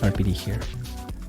RPD here.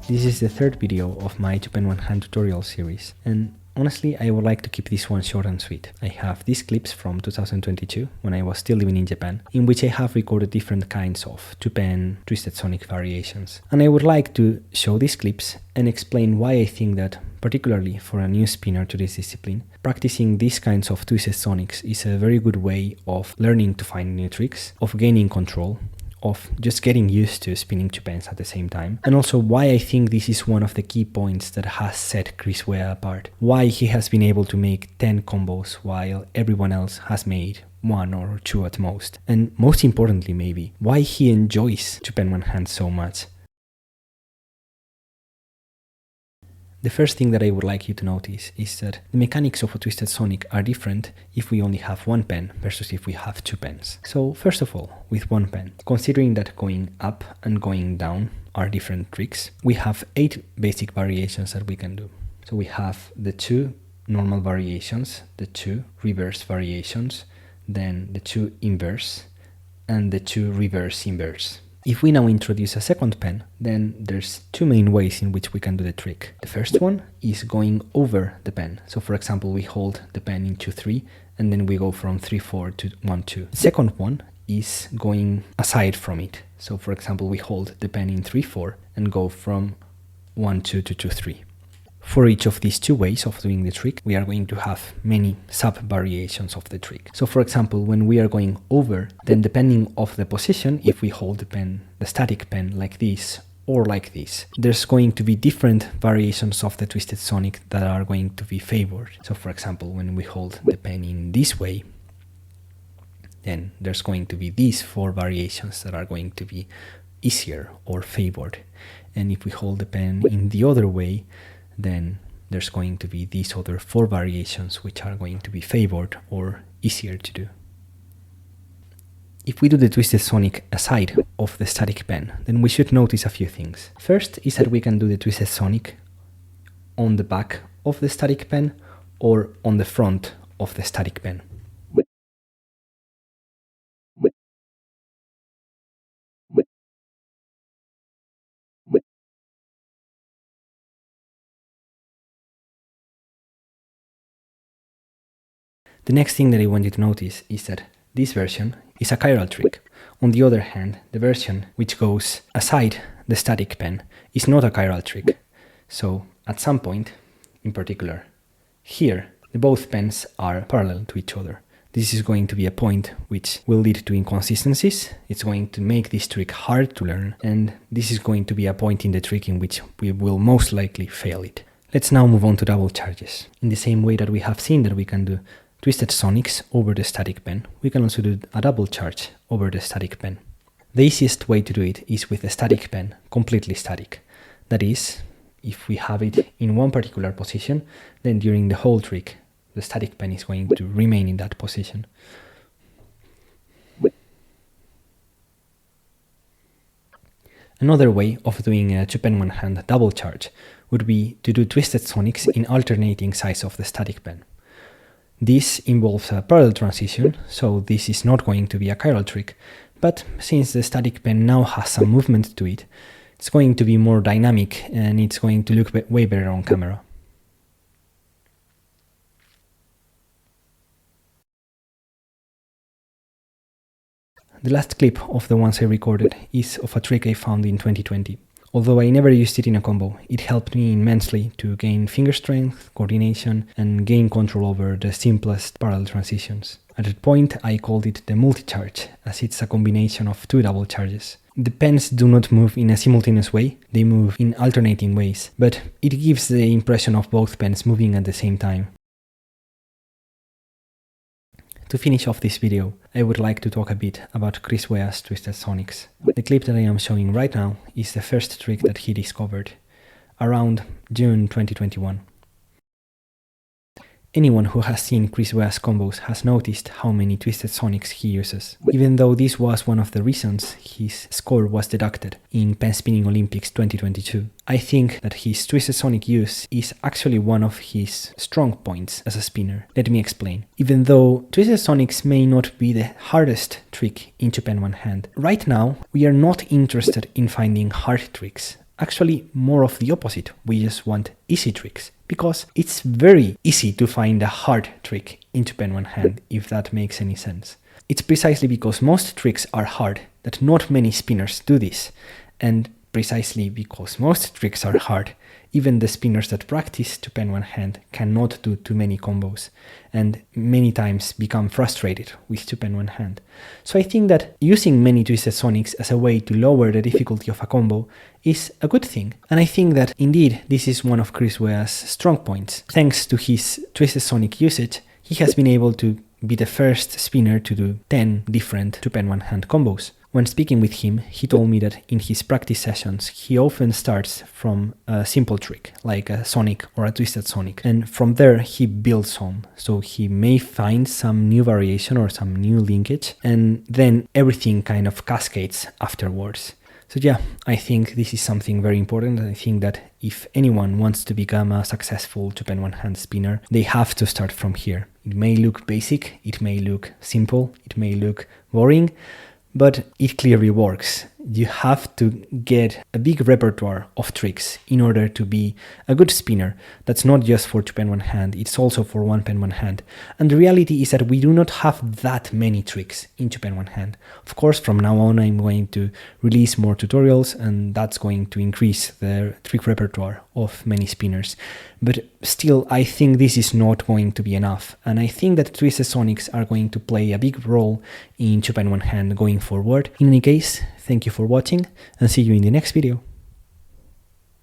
This is the third video of my 2-pen one-hand tutorial series, and honestly I would like to keep this one short and sweet. I have these clips from 2022, when I was still living in Japan, in which I have recorded different kinds of 2-pen twisted sonic variations. And I would like to show these clips and explain why I think that, particularly for a new spinner to this discipline, practicing these kinds of twisted sonics is a very good way of learning to find new tricks, of gaining control, of just getting used to spinning 2-pens at the same time, and also why I think this is one of the key points that has set Criswea apart, why he has been able to make 10 combos while everyone else has made 1 or 2 at most, and most importantly maybe, why he enjoys 2-pen one-hand so much. The first thing that I would like you to notice is that the mechanics of a twisted sonic are different if we only have 1 pen versus if we have 2 pens. So first of all, with 1 pen, considering that going up and going down are different tricks, we have 8 basic variations that we can do. So we have the 2 normal variations, the 2 reverse variations, then the 2 inverse, and the 2 reverse inverse. If we now introduce a second pen, then there's 2 main ways in which we can do the trick. The first one is going over the pen. So for example, we hold the pen in 2-3 and then we go from 3-4 to 1-2. The second one is going aside from it. So for example, we hold the pen in 3-4 and go from 1-2 to 2-3. For each of these 2 ways of doing the trick, we are going to have many sub-variations of the trick. So for example, when we are going over, then depending of the position, if we hold the pen, the static pen like this or like this, there's going to be different variations of the twisted sonic that are going to be favored. So for example, when we hold the pen in this way, then there's going to be these 4 variations that are going to be easier or favored. And if we hold the pen in the other way, then there's going to be these other 4 variations which are going to be favored or easier to do. If we do the twisted sonic aside of the static pen, then we should notice a few things. First is that we can do the twisted sonic on the back of the static pen or on the front of the static pen. The next thing that I want you to notice is that this version is a chiral trick. On the other hand, the version which goes aside the static pen is not a chiral trick. So at some point, in particular here, the both pens are parallel to each other. This is going to be a point which will lead to inconsistencies, it's going to make this trick hard to learn, and this is going to be a point in the trick in which we will most likely fail it. Let's now move on to double charges. In the same way that we have seen that we can do twisted sonics over the static pen, we can also do a double charge over the static pen. The easiest way to do it is with a static pen, completely static. That is, if we have it in one particular position, then during the whole trick, the static pen is going to remain in that position. Another way of doing a 2-pen one-hand double charge would be to do twisted sonics in alternating sides of the static pen. This involves a parallel transition, so this is not going to be a chiral trick, but since the static pen now has some movement to it, it's going to be more dynamic and it's going to look way better on camera. The last clip of the ones I recorded is of a trick I found in 2020. Although I never used it in a combo, it helped me immensely to gain finger strength, coordination, and gain control over the simplest parallel transitions. At that point, I called it the multicharge, as it's a combination of 2 double charges. The pens do not move in a simultaneous way, they move in alternating ways, but it gives the impression of both pens moving at the same time. To finish off this video, I would like to talk a bit about Criswea's twisted sonics. The clip that I am showing right now is the first trick that he discovered, around June 2021. anyone who has seen Criswea's combos has noticed how many twisted sonics he uses, even though this was one of the reasons his score was deducted in Pen Spinning Olympics 2022. I think that his twisted sonic use is actually one of his strong points as a spinner. Let me explain. Even though twisted sonics may not be the hardest trick in two pen one hand, right now we are not interested in finding hard tricks. Actually, more of the opposite. We just want easy tricks, because it's very easy to find a hard trick in two pen one hand, if that makes any sense. It's precisely because most tricks are hard that not many spinners do this, and precisely because most tricks are hard, even the spinners that practice two pen one hand cannot do too many combos, and many times become frustrated with two pen one hand. So I think that using many twisted sonics as a way to lower the difficulty of a combo is a good thing. And I think that indeed this is one of Criswea's strong points. Thanks to his twisted sonic usage, he has been able to be the first spinner to do 10 different two pen one hand combos. When speaking with him, he told me that in his practice sessions, he often starts from a simple trick, like a sonic or a twisted sonic, and from there he builds on. So he may find some new variation or some new linkage, and then everything kind of cascades afterwards. So yeah, I think this is something very important. I think that if anyone wants to become a successful two pen one hand spinner, they have to start from here. It may look basic, it may look simple, it may look boring, but it clearly works. You have to get a big repertoire of tricks in order to be a good spinner. That's not just for two pen one hand, it's also for one pen one hand. And the reality is that we do not have that many tricks in two pen one hand. Of course, from now on I'm going to release more tutorials, and that's going to increase the trick repertoire of many spinners. But still, I think this is not going to be enough. And I think that twisted sonics are going to play a big role in two pen one hand going forward. In any case, thank you for watching, and see you in the next video.